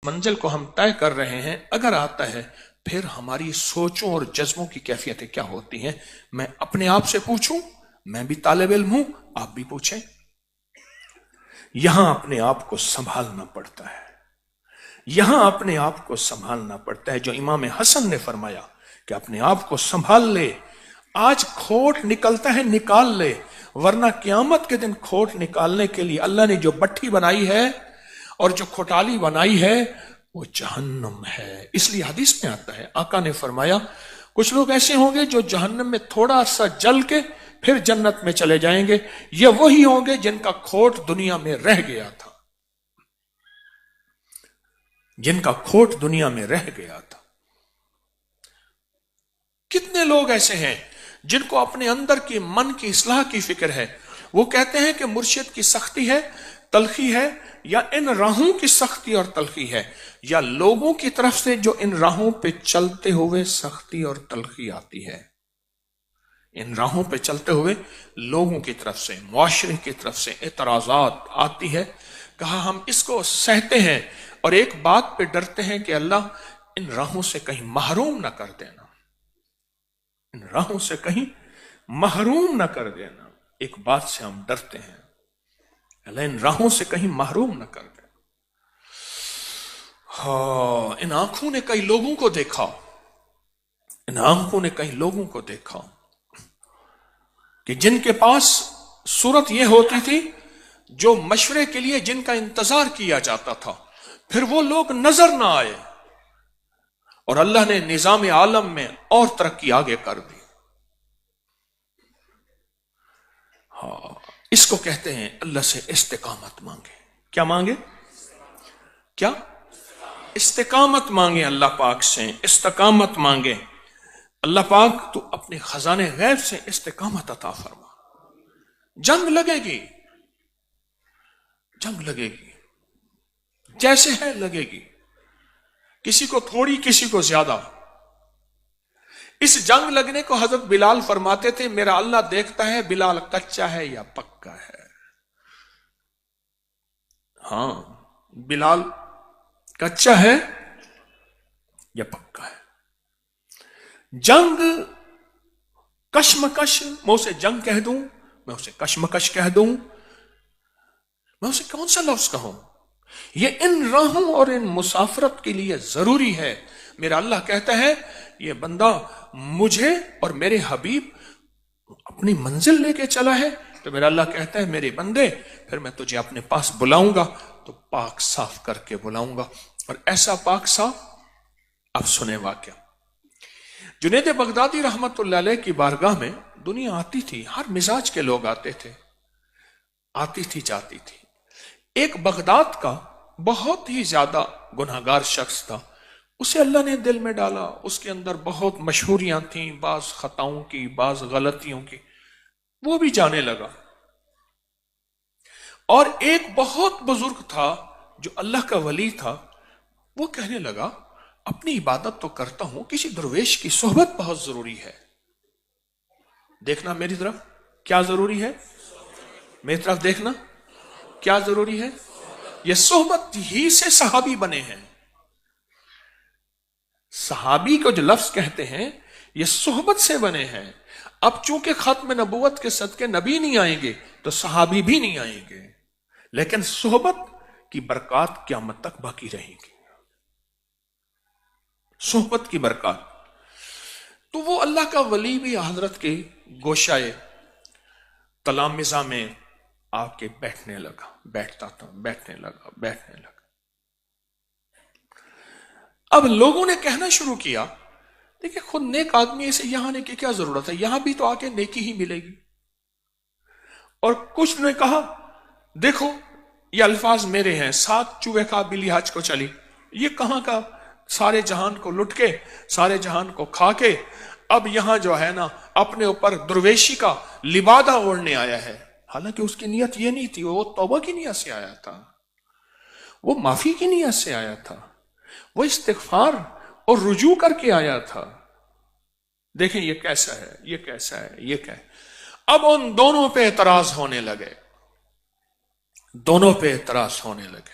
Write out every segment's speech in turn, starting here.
منزل کو ہم طے کر رہے ہیں اگر آتا ہے، پھر ہماری سوچوں اور جذبوں کی کیفیتیں کیا ہوتی ہیں؟ میں اپنے آپ سے پوچھوں، میں بھی طالب علم ہوں، آپ بھی پوچھیں۔ یہاں اپنے آپ کو سنبھالنا پڑتا ہے، یہاں اپنے آپ کو سنبھالنا پڑتا ہے، جو امام حسن نے فرمایا کہ اپنے آپ کو سنبھال لے، آج کھوٹ نکلتا ہے نکال لے، ورنہ قیامت کے دن کھوٹ نکالنے کے لیے اللہ نے جو بٹھی بنائی ہے اور جو کھوٹالی بنائی ہے وہ جہنم ہے۔ اس لیے حدیث میں آتا ہے، آقا نے فرمایا کچھ لوگ ایسے ہوں گے جو جہنم میں تھوڑا سا جل کے پھر جنت میں چلے جائیں گے، یہ وہی ہوں گے جن کا کھوٹ دنیا میں رہ گیا تھا، جن کا کھوٹ دنیا میں رہ گیا تھا۔ کتنے لوگ ایسے ہیں جن کو اپنے اندر کی من کی اصلاح کی فکر ہے، وہ کہتے ہیں کہ مرشد کی سختی ہے، تلخی ہے، یا ان راہوں کی سختی اور تلخی ہے، یا لوگوں کی طرف سے جو ان راہوں پہ چلتے ہوئے سختی اور تلخی آتی ہے۔ ان راہوں پہ چلتے ہوئے لوگوں کی طرف سے، معاشرے کی طرف سے اعتراضات آتی ہے۔ کہا ہم اس کو سہتے ہیں اور ایک بات پہ ڈرتے ہیں کہ اللہ ان راہوں سے کہیں محروم نہ کر دینا، ان راہوں سے کہیں محروم نہ کر دینا۔ ایک بات سے ہم ڈرتے ہیں، اللہ ان راہوں سے کہیں محروم نہ کر دینا۔ ہاں، ان آنکھوں نے کئی لوگوں کو دیکھا، ان آنکھوں نے کئی لوگوں کو دیکھا کہ جن کے پاس صورت یہ ہوتی تھی، جو مشورے کے لیے جن کا انتظار کیا جاتا تھا، پھر وہ لوگ نظر نہ آئے اور اللہ نے نظام عالم میں اور ترقی آگے کر دی۔ ہاں، اس کو کہتے ہیں اللہ سے استقامت مانگے۔ کیا مانگے؟ کیا؟ استقامت مانگے اللہ پاک سے، استقامت مانگے۔ اللہ پاک تو اپنے خزانے غیب سے استقامت عطا فرما۔ جنگ لگے گی، جنگ لگے گی، جیسے ہے لگے گی، کسی کو تھوڑی کسی کو زیادہ۔ اس جنگ لگنے کو حضرت بلال فرماتے تھے میرا اللہ دیکھتا ہے بلال کچا ہے یا پکا ہے۔ ہاں، بلال کچا ہے یا پکا ہے۔ جنگ کشمکش، میں اسے جنگ کہہ دوں، میں اسے کشمکش کہہ دوں، میں اسے کون سا لفظ کہوں؟ یہ ان راہوں اور ان مسافرت کے لیے ضروری ہے۔ میرا اللہ کہتا ہے یہ بندہ مجھے اور میرے حبیب اپنی منزل لے کے چلا ہے، تو میرا اللہ کہتا ہے میرے بندے پھر میں تجھے اپنے پاس بلاؤں گا تو پاک صاف کر کے بلاؤں گا، اور ایسا پاک صاف۔ اب سنیں واقعہ، جنید بغدادی رحمت اللہ علیہ کی بارگاہ میں دنیا آتی تھی، ہر مزاج کے لوگ آتے تھے، آتی تھی جاتی تھی۔ ایک بغداد کا بہت ہی زیادہ گناہگار شخص تھا، اسے اللہ نے دل میں ڈالا، اس کے اندر بہت مشہوریاں تھیں، بعض خطاؤں کی، بعض غلطیوں کی، وہ بھی جانے لگا۔ اور ایک بہت بزرگ تھا جو اللہ کا ولی تھا، وہ کہنے لگا اپنی عبادت تو کرتا ہوں، کسی درویش کی صحبت بہت ضروری ہے۔ دیکھنا میری طرف، کیا ضروری ہے؟ میری طرف دیکھنا، کیا ضروری ہے؟ یہ صحبت ہی سے صحابی بنے ہیں۔ صحابی کو جو لفظ کہتے ہیں یہ صحبت سے بنے ہیں۔ اب چونکہ ختم نبوت کے صدقے نبی نہیں آئیں گے تو صحابی بھی نہیں آئیں گے، لیکن صحبت کی برکات قیامت تک باقی رہیں گی، صحبت کی برکات۔ تو وہ اللہ کا ولی بھی حضرت کے گوشائے تلامذہ میں آ کے بیٹھنے لگا، بیٹھتا تھا، بیٹھنے لگا، بیٹھنے لگا۔ اب لوگوں نے کہنا شروع کیا دیکھیں خود نیک آدمی سے یہاں آنے کی کیا ضرورت ہے، یہاں بھی تو آ کے نیکی ہی ملے گی۔ اور کچھ نے کہا دیکھو یہ الفاظ میرے ہیں، 7 چوہے کھا بلی حج کو چلی، یہ کہاں کا سارے جہان کو لٹ کے، سارے جہان کو کھا کے اب یہاں جو ہے نا اپنے اوپر درویشی کا لبادہ اوڑھنے آیا ہے۔ حالانکہ اس کی نیت یہ نہیں تھی، وہ توبہ کی نیت سے آیا تھا، وہ معافی کی نیت سے آیا تھا، وہ استغفار اور رجوع کر کے آیا تھا۔ دیکھیں یہ کیسا ہے، یہ کیسا ہے، یہ کیا ہے۔ اب ان دونوں پہ اعتراض ہونے لگے، دونوں پہ اعتراض ہونے لگے۔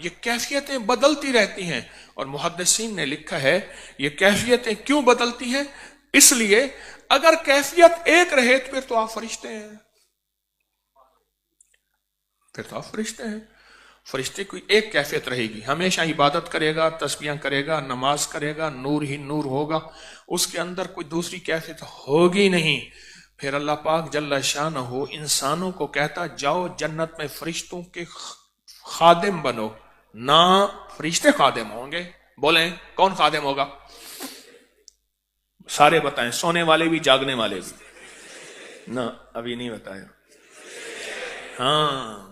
یہ کیفیتیں بدلتی رہتی ہیں، اور محدثین نے لکھا ہے یہ کیفیتیں کیوں بدلتی ہیں؟ اس لیے اگر کیفیت ایک رہے تو پھر تو آپ فرشتے ہیں، پھر تو آپ فرشتے ہیں۔ فرشتے کی ایک کیفیت رہے گی، ہمیشہ عبادت کرے گا، تسبیحاں کرے گا، نماز کرے گا، نور ہی نور ہوگا، اس کے اندر کوئی دوسری کیفیت ہوگی نہیں۔ پھر اللہ پاک جل شانہ انسانوں کو کہتا جاؤ جنت میں فرشتوں کے خادم بنو، نہ فرشتے خادم ہوں گے۔ بولیں کون خادم ہوگا؟ سارے بتائیں، سونے والے بھی جاگنے والے بھی؟ نہ ابھی نہیں بتایا۔ ہاں،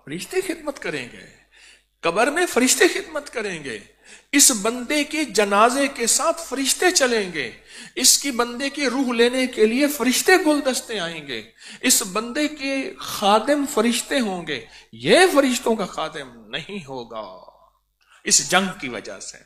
فرشتے خدمت کریں گے، قبر میں فرشتے خدمت کریں گے، اس بندے کے جنازے کے ساتھ فرشتے چلیں گے، اس کی بندے کی روح لینے کے لیے فرشتے گلدستے آئیں گے، اس بندے کے خادم فرشتے ہوں گے، یہ فرشتوں کا خادم نہیں ہوگا، اس جنگ کی وجہ سے۔